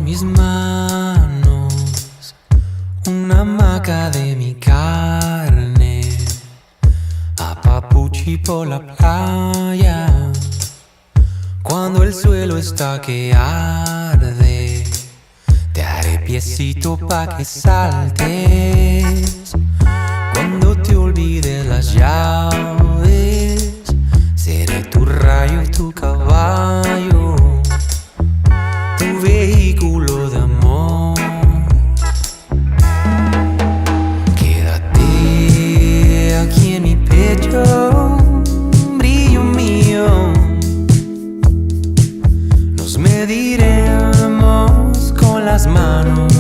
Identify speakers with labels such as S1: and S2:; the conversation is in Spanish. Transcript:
S1: mis manos una hamaca de mi carne, apapuchi por la playa, cuando el suelo está que arde, te haré piecito pa' que saltes. Cuando te olvides las llaves, seré tu rayo, tu caballo, tu vehículo de amor. Quédate aquí en mi pecho, brillo mío. Nos mediremos con las manos